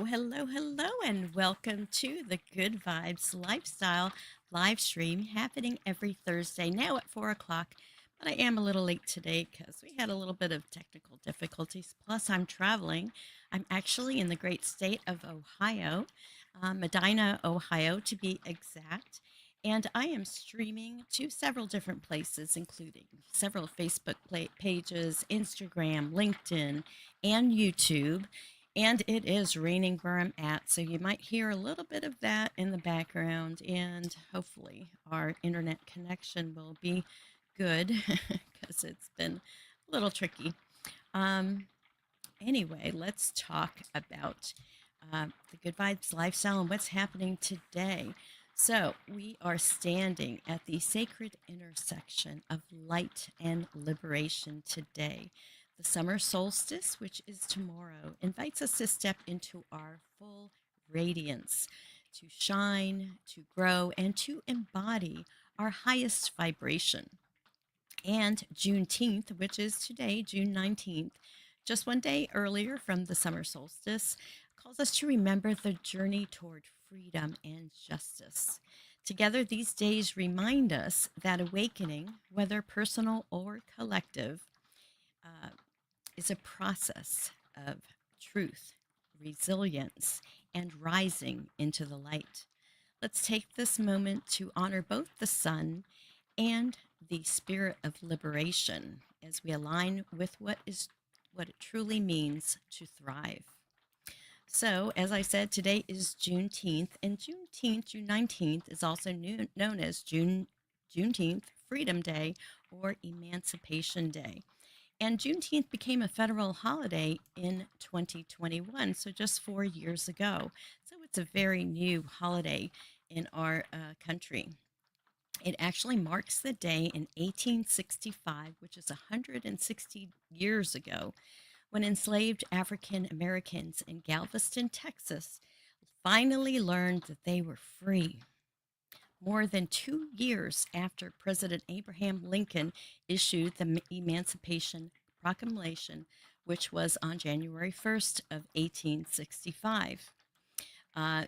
hello, and welcome to the Good Vibes Lifestyle live stream happening every Thursday now at 4 o'clock. But I am a little late today because we had a little bit of technical difficulties. Plus, I'm traveling. I'm actually in the great state of Ohio, Medina, Ohio, to be exact. And I am streaming to several different places, including several Facebook pages, Instagram, LinkedIn, and YouTube. And it is raining where I'm at, so you might hear a little bit of that in the background. And hopefully, our internet connection will be good because it's been a little tricky. Um, anyway, let's talk about the Good Vibes lifestyle and what's happening today. So, we are standing at the sacred intersection of light and liberation today. The summer solstice, which is tomorrow, invites us to step into our full radiance, to shine, to grow, and to embody our highest vibration. And Juneteenth, which is today, June 19th, just one day earlier from the summer solstice, calls us to remember the journey toward freedom and justice. Together, these days remind us that awakening, whether personal or collective, uh, is a process of truth, resilience, and rising into the light. Let's take this moment to honor both the sun and the spirit of liberation as we align with what it truly means to thrive. So, as I said, today is Juneteenth, and June 19th, is also known as Juneteenth Freedom Day or Emancipation Day. And Juneteenth became a federal holiday in 2021, so just 4 years ago. So it's a very new holiday in our country. It actually marks the day in 1865, which is 160 years ago, when enslaved African Americans in Galveston, Texas, finally learned that they were free. More than 2 years after President Abraham Lincoln issued the Emancipation Proclamation, which was on January 1st of 1865. Uh,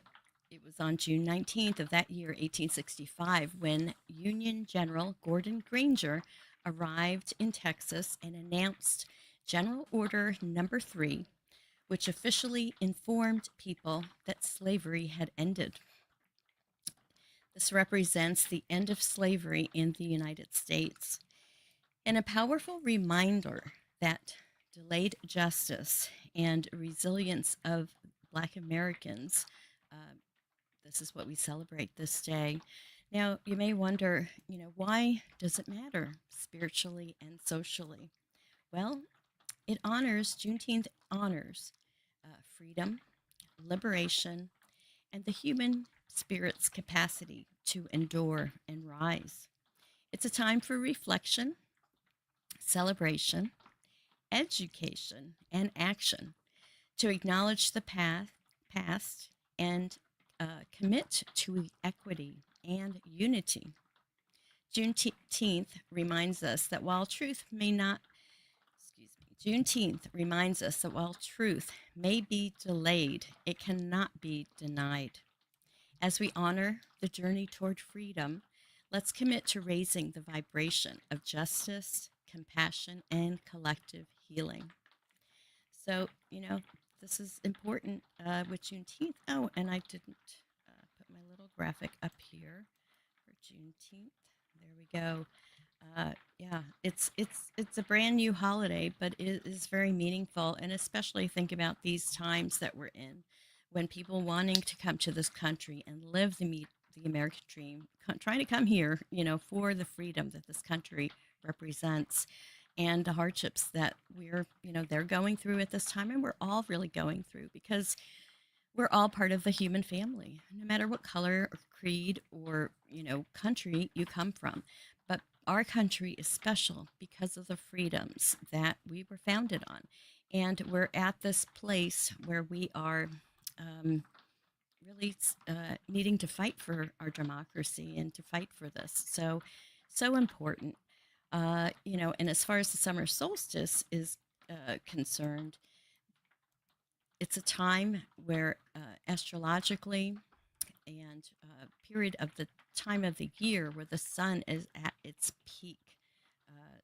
it was on June 19th of that year, 1865, when Union General Gordon Granger arrived in Texas and announced General Order Number 3, which officially informed people that slavery had ended. This represents the end of slavery in the United States and a powerful reminder that delayed justice and resilience of Black Americans, uh, this is what we celebrate this day. Now, you may wonder, why does it matter spiritually and socially? Well, Juneteenth honors freedom, liberation, and the human spirit's capacity to endure and rise. It's a time for reflection, celebration, education, and action to acknowledge the past and commit to equity and unity. Juneteenth reminds us that while truth may not, excuse me, Juneteenth reminds us that while truth may be delayed, it cannot be denied. As we honor the journey toward freedom, let's commit to raising the vibration of justice, compassion, and collective healing. So, this is important with Juneteenth. Oh, and I didn't put my little graphic up here for Juneteenth. There we go. Yeah, it's a brand new holiday, but it is very meaningful, and especially think about these times that we're in, when people wanting to come to this country and live the American dream, trying to come here, for the freedom that this country represents, and the hardships that they're going through at this time, and we're all really going through because we're all part of the human family, no matter what color or creed or country you come from. But our country is special because of the freedoms that we were founded on, and we're at this place where we are um, really needing to fight for our democracy and to fight for this. So important. And as far as the summer solstice is concerned, it's a time where astrologically and period of the time of the year where the sun is at its peak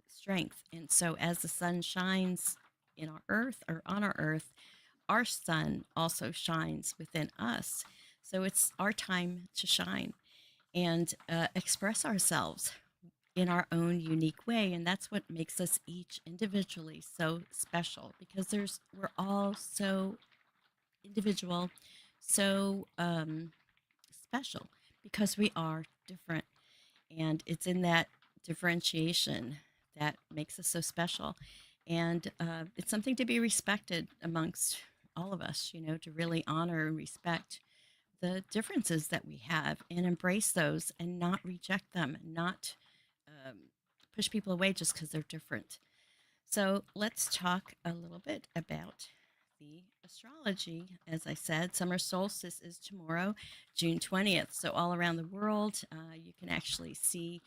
strength. And so, as the sun shines in our earth or on our sun also shines within us. So, it's our time to shine and express ourselves in our own unique way. And that's what makes us each individually so special because we're all so individual, so special because we are different. And it's in that differentiation that makes us so special. And it's something to be respected amongst all of us, to really honor and respect the differences that we have and embrace those and not reject them, not um, push people away just because they're different. So let's talk a little bit about the astrology. As I said, summer solstice is tomorrow, June 20th. So, all around the world, you can actually see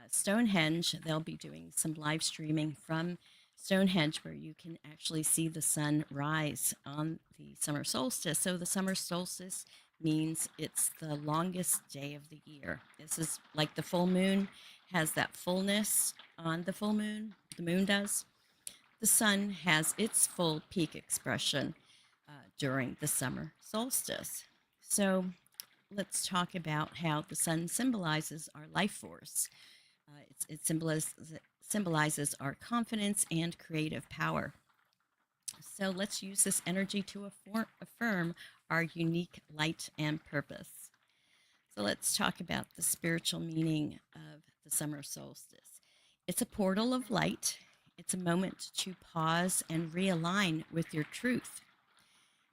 Stonehenge. They'll be doing some live streaming from Stonehenge where you can actually see the sun rise on the summer solstice. So, the summer solstice means it's the longest day of the year. This is like the full moon has that fullness on the full moon, the moon does. The sun has its full peak expression during the summer solstice. So let's talk about how the sun symbolizes our life force. It symbolizes our confidence and creative power. So let's use this energy to affirm our unique light and purpose. So let's talk about the spiritual meaning of the summer solstice. It's a portal of light. It's a moment to pause and realign with your truth.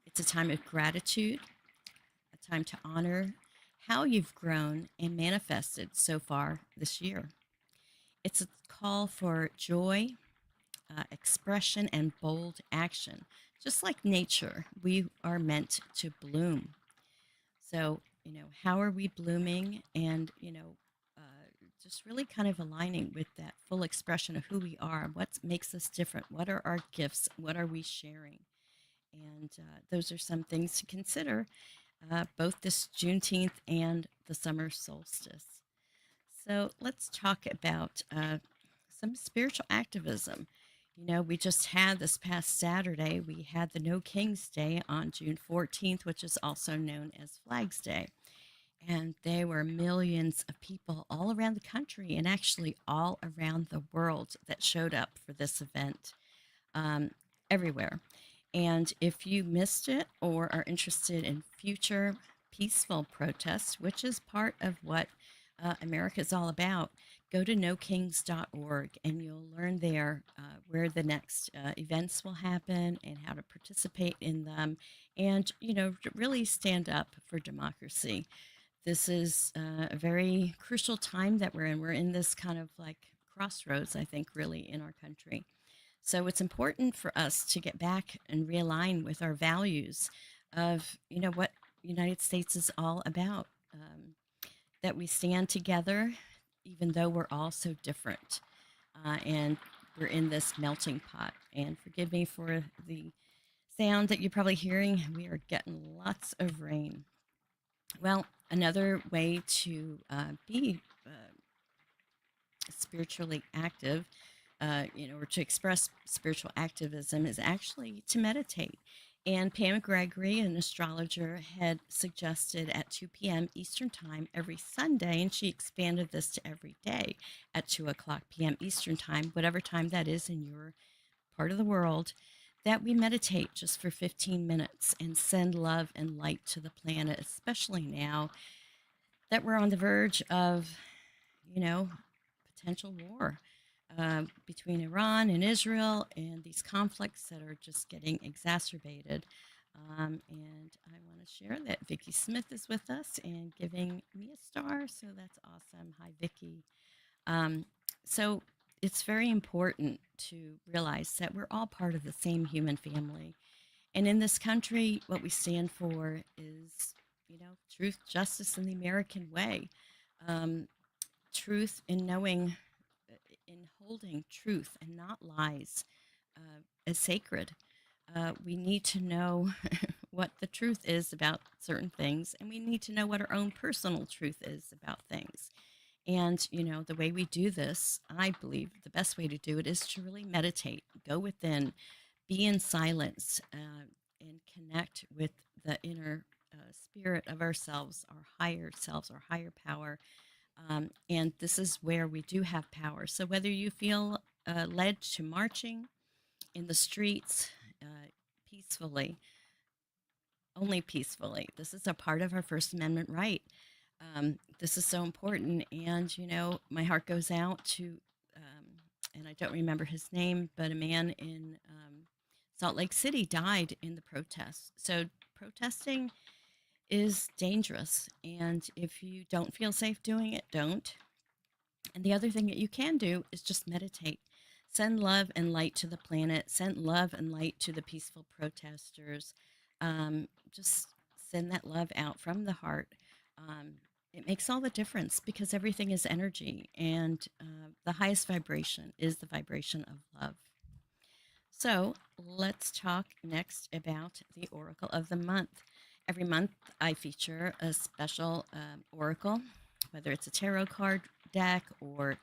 It's a time of gratitude, a time to honor how you've grown and manifested so far this year. It's a call for joy, expression, and bold action. Just like nature, we are meant to bloom. So, how are we blooming? And, just really kind of aligning with that full expression of who we are, what makes us different, what are our gifts, what are we sharing? And those are some things to consider, both this Juneteenth and the summer solstice. So let's talk about some spiritual activism. We just had this past Saturday, we had the No Kings Day on June 14th, which is also known as Flags Day. And there were millions of people all around the country and actually all around the world that showed up for this event um, everywhere. And if you missed it or are interested in future peaceful protests, which is part of what America is all about, go to nokings.org and you'll learn there where the next events will happen and how to participate in them and, really stand up for democracy. This is a very crucial time that we're in. We're in this kind of like crossroads, I think, really in our country. So it's important for us to get back and realign with our values of, what United States is all about. That we stand together, even though we're all so different, and we're in this melting pot. And forgive me for the sound that you're probably hearing. We are getting lots of rain. Well, another way to be spiritually active, or to express spiritual activism is actually to meditate. And Pam Gregory, an astrologer, had suggested at 2 p.m. Eastern Time every Sunday, and she expanded this to every day at 2 o'clock p.m. Eastern Time, whatever time that is in your part of the world, that we meditate just for 15 minutes and send love and light to the planet, especially now that we're on the verge of, you know, potential war between Iran and Israel and these conflicts that are just getting exacerbated. And I want to share that Vicki Smith is with us and giving me a star, so that's awesome. Hi, Vicki. Um, so it's very important to realize that we're all part of the same human family. And in this country, what we stand for is, truth, justice, and the American way. Um, Truth in knowing, in holding truth and not lies as sacred. We need to know what the truth is about certain things, and we need to know what our own personal truth is about things. And, the way we do this, I believe the best way to do it is to really meditate, go within, be in silence, and connect with the inner spirit of ourselves, our higher selves, our higher power. And this is where we do have power. So whether you feel led to marching in the streets peacefully, only peacefully, this is a part of our First Amendment right. This is so important. And, my heart goes out to, and I don't remember his name, but a man in Salt Lake City died in the protests. So protesting is dangerous. And if you don't feel safe doing it, don't. And the other thing that you can do is just meditate. Send love and light to the planet. Send love and light to the peaceful protesters. Just send that love out from the heart. It makes all the difference because everything is energy, and the highest vibration is the vibration of love. So let's talk next about the Oracle of the Month. Every month, I feature a special oracle, whether it's a tarot card deck or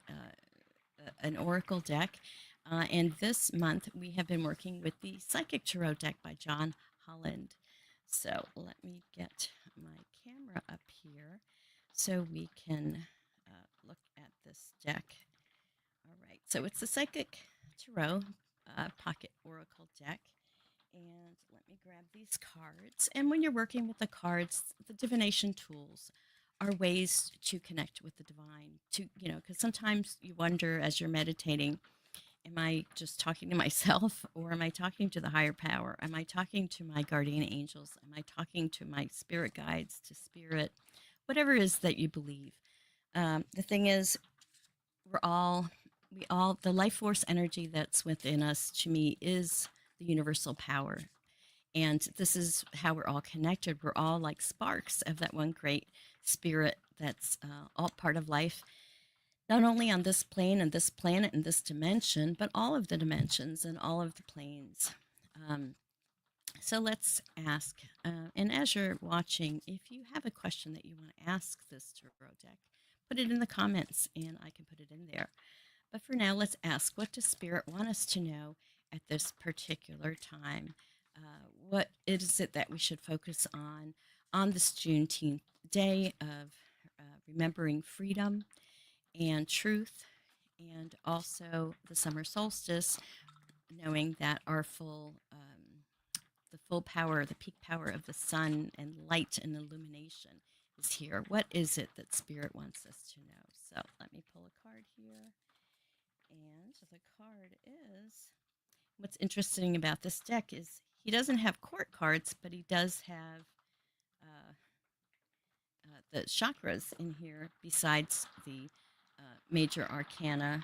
an oracle deck. And this month, we have been working with the Psychic Tarot deck by John Holland. So let me get my camera up here so we can look at this deck. All right, so it's the Psychic Tarot Pocket Oracle deck. And let me grab these cards. And when you're working with the cards, the divination tools are ways to connect with the divine. Because sometimes you wonder as you're meditating, am I just talking to myself or am I talking to the higher power? Am I talking to my guardian angels? Am I talking to my spirit guides, to spirit? Whatever it is that you believe. The thing is, we're all, the life force energy that's within us, to me, is the universal power. And this is how we're all connected. We're all like sparks of that one great spirit that's all part of life, not only on this plane and this planet and this dimension, but all of the dimensions and all of the planes. Um, so let's ask. And as you're watching, if you have a question that you want to ask this tarot deck, put it in the comments and I can put it in there. But for now, let's ask, what does Spirit want us to know at this particular time? What is it that we should focus on this Juneteenth day of remembering freedom and truth, and also the summer solstice, knowing that the full power, the peak power of the sun and light and illumination is here. What is it that Spirit wants us to know? So let me pull a card here. And the card is, what's interesting about this deck is he doesn't have court cards, but he does have uh, the chakras in here besides the major arcana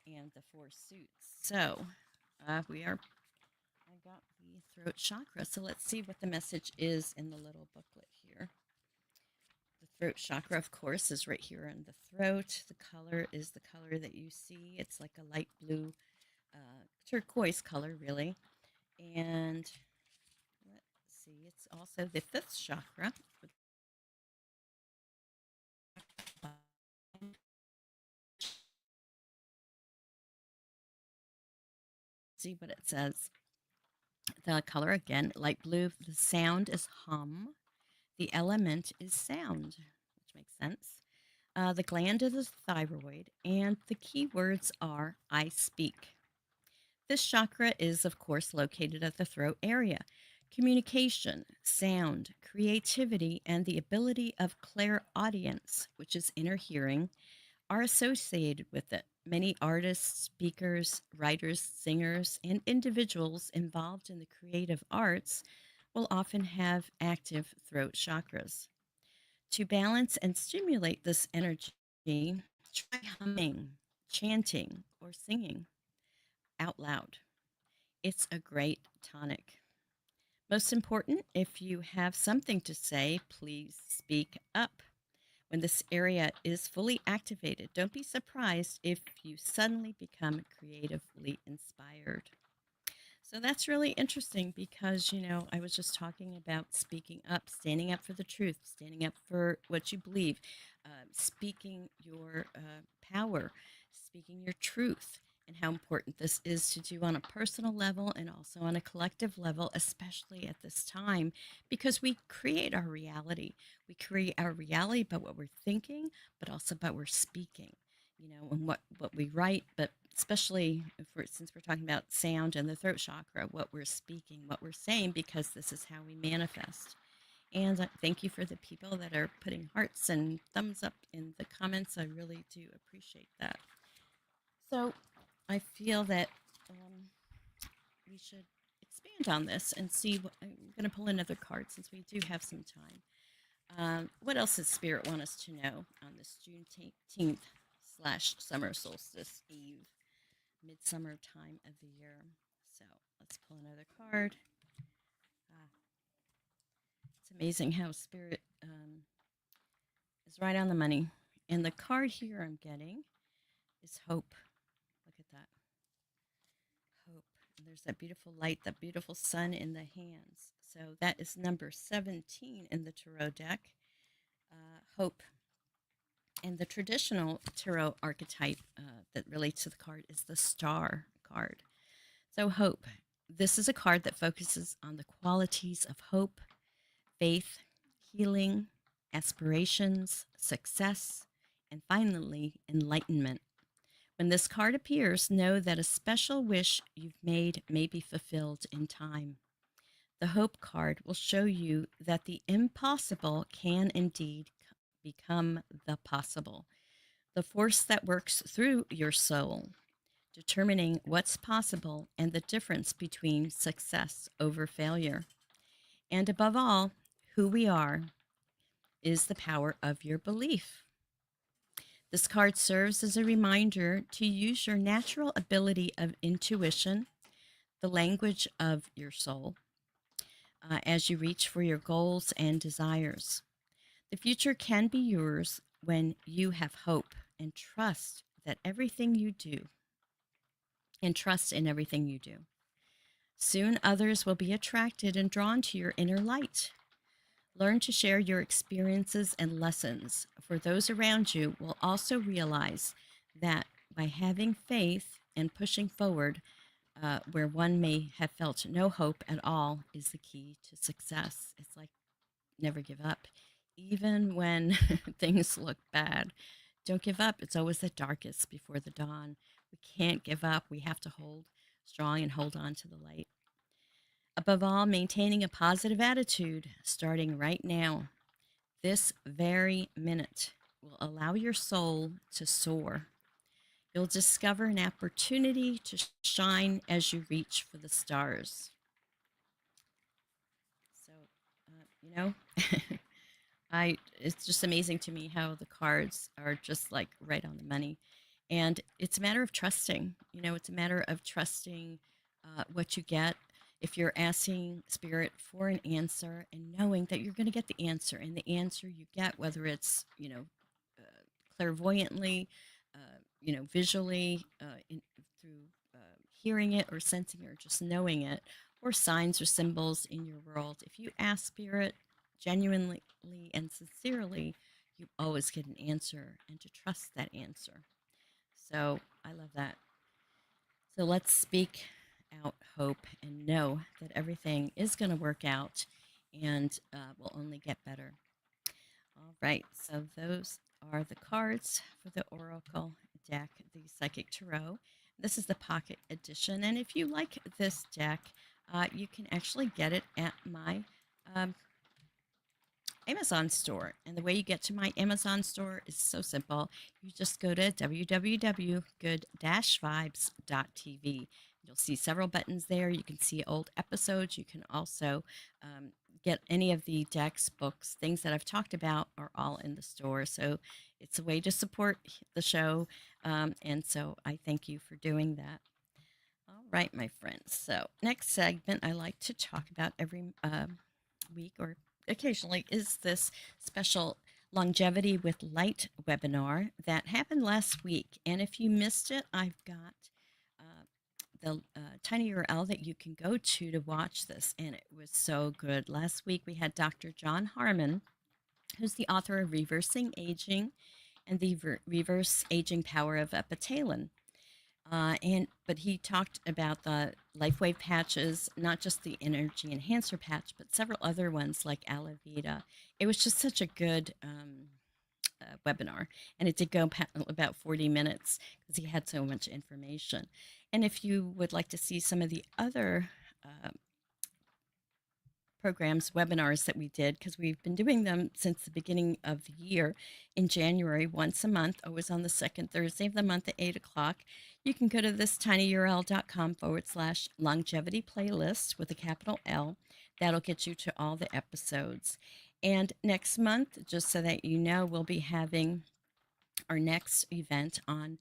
and the four suits. So I got the throat chakra. So let's see what the message is in the little booklet here. The throat chakra, of course, is right here in the throat. The color is the color that you see. It's like a light blue turquoise color, really. And let's see, it's also the fifth chakra. See what it says. The color again, light blue. The sound is hum. The element is sound, which makes sense. The gland is the thyroid, and the key words are I speak. This chakra is, of course, located at the throat area. Communication, sound, creativity, and the ability of clairaudience, which is inner hearing, are associated with it. Many artists, speakers, writers, singers, and individuals involved in the creative arts will often have active throat chakras. To balance and stimulate this energy, try humming, chanting, or singing out loud. It's a great tonic. Most important, if you have something to say, please speak up. When this area is fully activated, don't be surprised if you suddenly become creatively inspired. So that's really interesting because, I was just talking about speaking up, standing up for the truth, standing up for what you believe, speaking your power, speaking your truth, and how important this is to do on a personal level and also on a collective level, especially at this time, because we create our reality. We create our reality by what we're thinking, but also by what we're speaking, and what we write, but especially if since we're talking about sound and the throat chakra, what we're speaking, what we're saying, because this is how we manifest. And thank you for the people that are putting hearts and thumbs up in the comments. I really do appreciate that. So I feel that we should expand on this and see what I'm going to pull another card since we do have some time. What else does Spirit want us to know on this Juneteenth slash Summer Solstice Eve, midsummer time of the year? So let's pull another card. Ah, it's amazing how Spirit is right on the money. And the card here I'm getting is hope. Look at that. Hope. And there's that beautiful light, that beautiful sun in the hands. So that is number 17 in the tarot deck. Hope. And the traditional tarot archetype that relates to the card is the star card. So, hope. This is a card that focuses on the qualities of hope, faith, healing, aspirations, success, and finally, enlightenment. When this card appears, know that a special wish you've made may be fulfilled in time. The Hope card will show you that the impossible can indeed become the possible, the force that works through your soul, determining what's possible and the difference between success over failure. And above all, who we are is the power of your belief. This card serves as a reminder to use your natural ability of intuition, the language of your soul, as you reach for your goals and desires. The future can be yours when you have hope and trust that everything you do, and trust in everything you do. Soon others will be attracted and drawn to your inner light. Learn to share your experiences and lessons, for those around you will also realize that by having faith and pushing forward where one may have felt no hope at all is the key to success. It's like never give up, even when things look bad. Don't give up. It's always the darkest before the dawn. We can't give up. We have to hold strong and hold on to the light. Above all, maintaining a positive attitude starting right now, this very minute, will allow your soul to soar. You'll discover an opportunity to shine as you reach for the stars. So, you know, I it's just amazing to me how the cards are just like right on the money. And it's a matter of trusting. It's a matter of trusting what you get. If you're asking spirit for an answer and knowing that you're going to get the answer, and the answer you get, whether it's clairvoyantly, visually, through hearing it or sensing it or just knowing it, or signs or symbols in your world, if you ask spirit genuinely and sincerely, you always get an answer, and to trust that answer. So I love that. So let's speak out hope and know that everything is going to work out and will only get better. All right, so those are the cards for the Oracle deck, the Psychic Tarot. This is the Pocket Edition, and if you like this deck, you can actually get it at my um, Amazon store. And the way you get to my Amazon store is so simple. You just go to www.good-vibes.tv. You'll see several buttons there. You can see old episodes. You can also get any of the decks, books, things that I've talked about are all in the store. So it's a way to support the show. And so I thank you for doing that. All right, my friends. So next segment I like to talk about every week or occasionally is this special Longevity with Light webinar that happened last week. And if you missed it, I've got the tiny URL that you can go to watch this, and it was so good. Last week we had Dr. John Harmon, who's the author of Reversing Aging and the Reverse Aging Power of Epitalon. And but he talked about the LifeWave patches, not just the Energy Enhancer patch, but several other ones like Aloe Vita. It was just such a good webinar, and it did go about 40 minutes because he had so much information. And if you would like to see some of the other uh, programs, webinars that we did, because we've been doing them since the beginning of the year in January, once a month, always on the second Thursday of the month at 8 o'clock. You can go to this tinyurl.com/longevity playlist with a capital L. That'll get you to all the episodes. And next month, just so that you know, we'll be having our next event on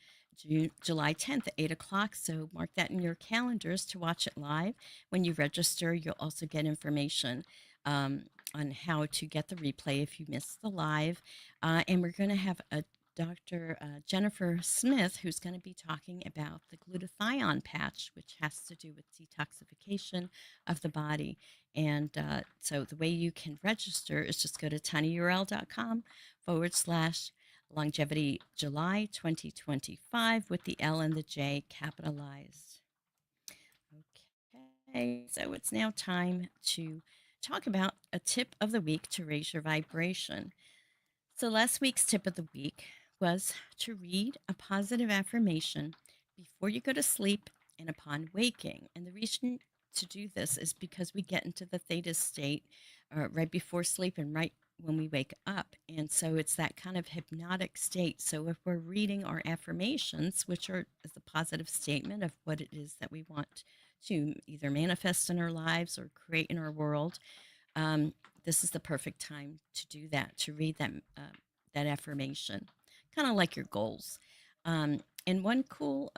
July 10th at 8 o'clock. So mark that in your calendars to watch it live. When you register, you'll also get information on how to get the replay if you missed the live. And we're going to have a Dr. Jennifer Smith, who's going to be talking about the glutathione patch, which has to do with detoxification of the body. And so the way you can register is just go to tinyurl.com/ Longevity July 2025 with the L and the J capitalized. Okay, so it's now time to talk about a tip of the week to raise your vibration. So, last week's tip of the week was to read a positive affirmation before you go to sleep and upon waking. And the reason to do this is because we get into the theta state right before sleep and right when we wake up. And so it's that kind of hypnotic state. So if we're reading our affirmations, which are is a positive statement of what it is that we want to either manifest in our lives or create in our world, this is the perfect time to do that, to read that affirmation, kind of like your goals. And one cool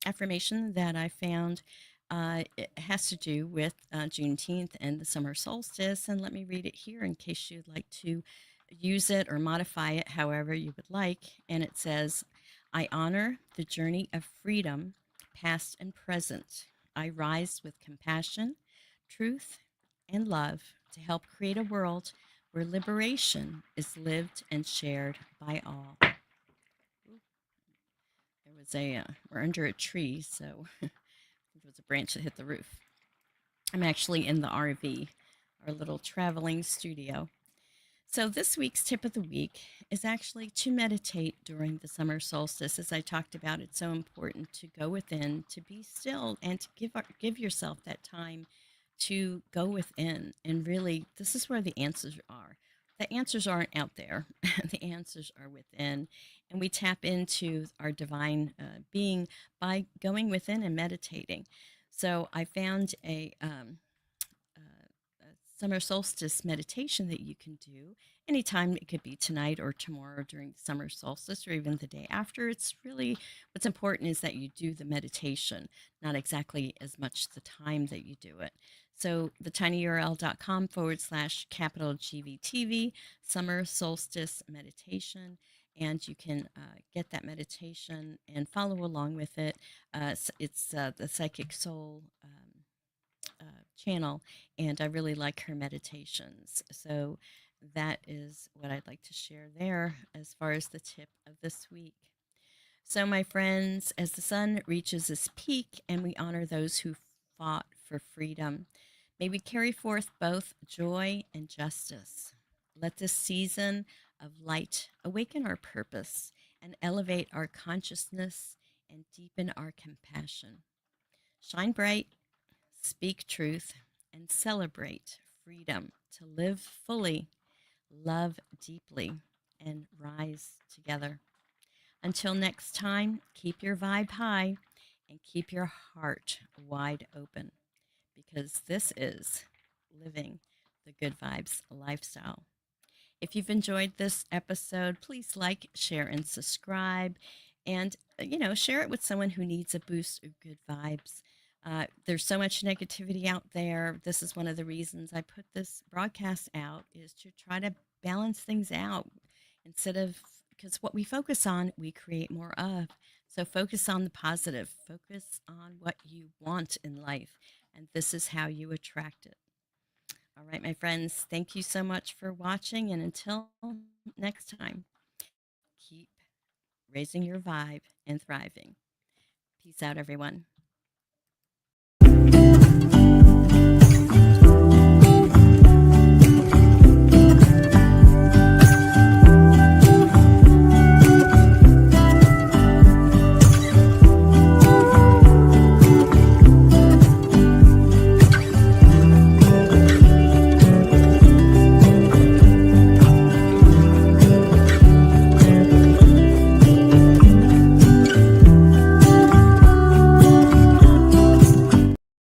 affirmation that I found, it has to do with Juneteenth and the summer solstice. And let me read it here in case you'd like to use it or modify it however you would like. And it says, I honor the journey of freedom, past and present. I rise with compassion, truth, and love to help create a world where liberation is lived and shared by all. There was we're under a tree, so there was a branch that hit the roof. I'm actually in the RV, our little traveling studio. So, this week's tip of the week is actually to meditate during the summer solstice. As I talked about, it's so important to go within, to be still, and to give yourself that time to go within. And really, this is where the answers are. The answers aren't out there, the answers are within. And we tap into our divine being by going within and meditating. So, I found a summer solstice meditation that you can do anytime. It could be tonight or tomorrow during the summer solstice or even the day after. It's really what's important is that you do the meditation, not exactly as much the time that you do it. So the tinyurl.com/capital GVTV summer solstice meditation. And you can get that meditation and follow along with it. It's the Psychic Soul channel, and I really like her meditations. So that is what I'd like to share there as far as the tip of this week. So, my friends, as the sun reaches its peak and we honor those who fought for freedom, may we carry forth both joy and justice. Let this season of light awaken our purpose and elevate our consciousness and deepen our compassion. Shine bright, speak truth, and celebrate freedom to live fully, love deeply, and rise together. Until next time, keep your vibe high and keep your heart wide open because this is living the good vibes lifestyle. If you've enjoyed this episode, please like, share, and subscribe. And, share it with someone who needs a boost of good vibes. There's so much negativity out there. This is one of the reasons I put this broadcast out is to try to balance things out instead of because what we focus on, we create more of. So focus on the positive, focus on what you want in life, and this is how you attract it. All right, my friends, thank you so much for watching. And until next time, keep raising your vibe and thriving. Peace out, everyone.